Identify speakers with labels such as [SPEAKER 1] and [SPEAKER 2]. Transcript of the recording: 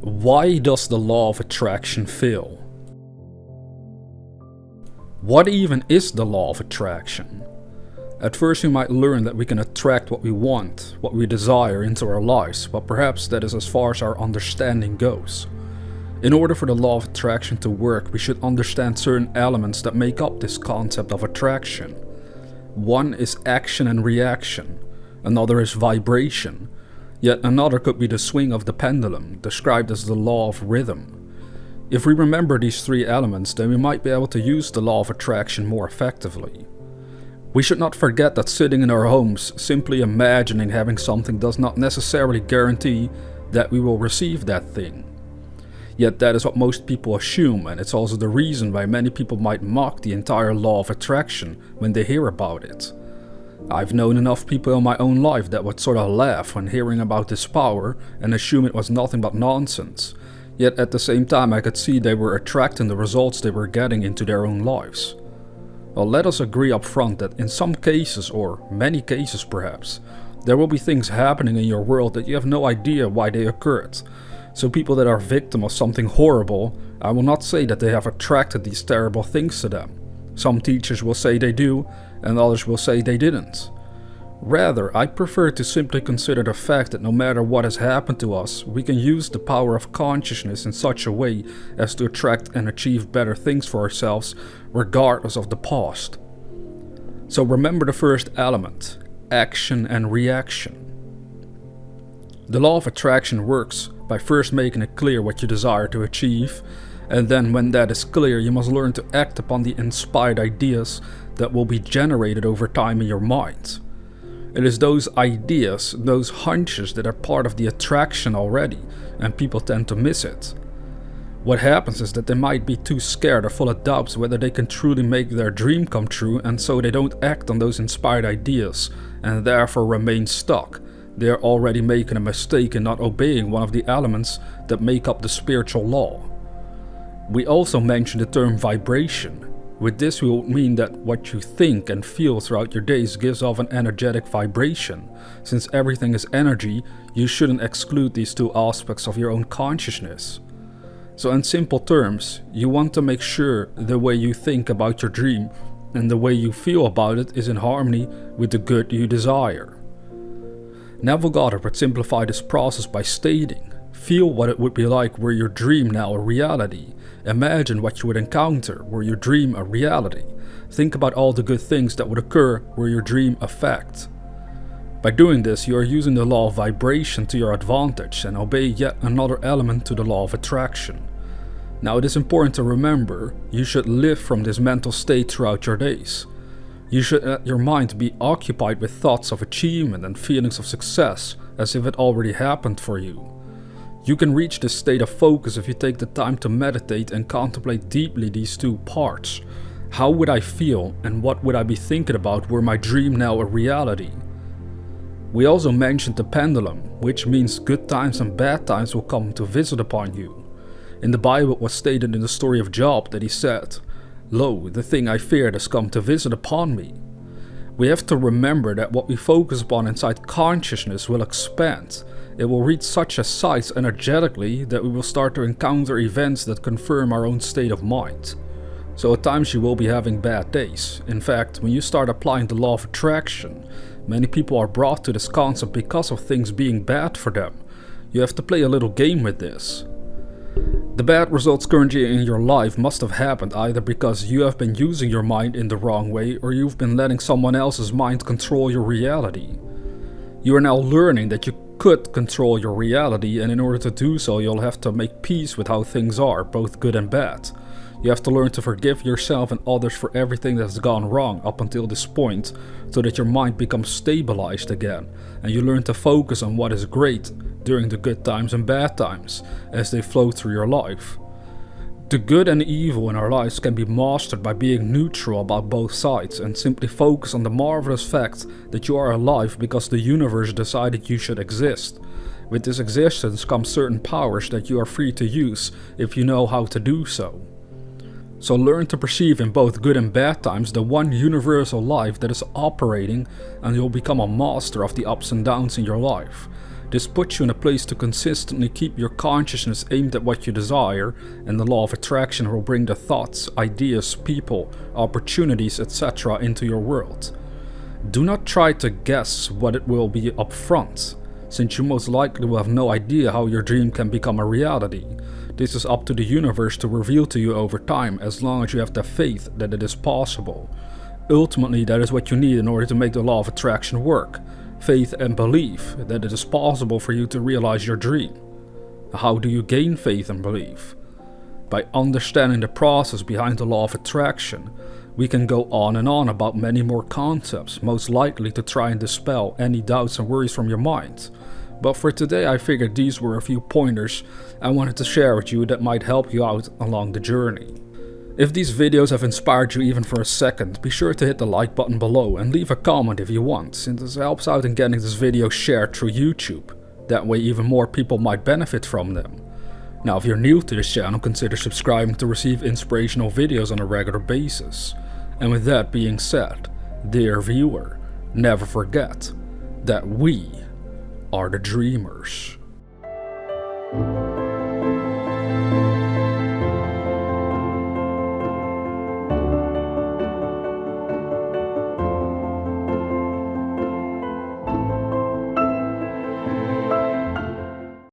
[SPEAKER 1] Why does the law of attraction fail? What even is the law of attraction? At first we might learn that we can attract what we want, what we desire into our lives, but perhaps that is as far as our understanding goes. In order for the law of attraction to work, we should understand certain elements that make up this concept of attraction. One is action and reaction, another is vibration, yet another could be the swing of the pendulum, described as the law of rhythm. If we remember these three elements, then we might be able to use the law of attraction more effectively. We should not forget that sitting in our homes, simply imagining having something does not necessarily guarantee that we will receive that thing. Yet that is what most people assume, and it's also the reason why many people might mock the entire law of attraction when they hear about it. I've known enough people in my own life that would sort of laugh when hearing about this power and assume it was nothing but nonsense. Yet at the same time I could see they were attracting the results they were getting into their own lives. Well, let us agree up front that in some cases, or many cases perhaps, there will be things happening in your world that you have no idea why they occurred. So people that are victim of something horrible, I will not say that they have attracted these terrible things to them. Some teachers will say they do, and others will say they didn't. Rather, I prefer to simply consider the fact that no matter what has happened to us, we can use the power of consciousness in such a way as to attract and achieve better things for ourselves, regardless of the past. So remember the first element, action and reaction. The law of attraction works by first making it clear what you desire to achieve, and then when that is clear, you must learn to act upon the inspired ideas that will be generated over time in your mind. It is those ideas, those hunches that are part of the attraction already, and people tend to miss it. What happens is that they might be too scared or full of doubts whether they can truly make their dream come true, and so they don't act on those inspired ideas, and therefore remain stuck. They are already making a mistake in not obeying one of the elements that make up the spiritual law. We also mentioned the term vibration. With this we will mean that what you think and feel throughout your days gives off an energetic vibration. Since everything is energy, you shouldn't exclude these two aspects of your own consciousness. So in simple terms, you want to make sure the way you think about your dream and the way you feel about it is in harmony with the good you desire. Neville Goddard would simplify this process by stating, feel what it would be like were your dream now a reality. Imagine what you would encounter were your dream a reality. Think about all the good things that would occur were your dream a fact. By doing this, you are using the law of vibration to your advantage and obey yet another element to the law of attraction. Now it is important to remember, you should live from this mental state throughout your days. You should let your mind be occupied with thoughts of achievement and feelings of success, as if it already happened for you. You can reach this state of focus if you take the time to meditate and contemplate deeply these two parts. How would I feel and what would I be thinking about were my dream now a reality? We also mentioned the pendulum, which means good times and bad times will come to visit upon you. In the Bible it was stated in the story of Job that he said, "Lo, the thing I feared has come to visit upon me." We have to remember that what we focus upon inside consciousness will expand. It will reach such a size energetically that we will start to encounter events that confirm our own state of mind. So at times you will be having bad days. In fact, when you start applying the law of attraction, many people are brought to this concept because of things being bad for them. You have to play a little game with this. The bad results currently in your life must have happened either because you have been using your mind in the wrong way or you've been letting someone else's mind control your reality. You are now learning that you could control your reality, and in order to do so you'll have to make peace with how things are, both good and bad. You have to learn to forgive yourself and others for everything that has gone wrong up until this point, so that your mind becomes stabilized again, and you learn to focus on what is great during the good times and bad times, as they flow through your life. The good and evil in our lives can be mastered by being neutral about both sides and simply focus on the marvelous fact that you are alive because the universe decided you should exist. With this existence comes certain powers that you are free to use if you know how to do so. So learn to perceive in both good and bad times the one universal life that is operating, and you'll become a master of the ups and downs in your life. This puts you in a place to consistently keep your consciousness aimed at what you desire, and the law of attraction will bring the thoughts, ideas, people, opportunities, etc. into your world. Do not try to guess what it will be up front, since you most likely will have no idea how your dream can become a reality. This is up to the universe to reveal to you over time, as long as you have the faith that it is possible. Ultimately, that is what you need in order to make the law of attraction work. Faith and belief that it is possible for you to realize your dream. How do you gain faith and belief? By understanding the process behind the law of attraction. We can go on and on about many more concepts, most likely to try and dispel any doubts and worries from your mind. But for today, I figured these were a few pointers I wanted to share with you that might help you out along the journey. If these videos have inspired you even for a second, be sure to hit the like button below and leave a comment if you want, since this helps out in getting this video shared through YouTube. That way even more people might benefit from them. Now if you're new to this channel, consider subscribing to receive inspirational videos on a regular basis. And with that being said, dear viewer, never forget that we are the dreamers.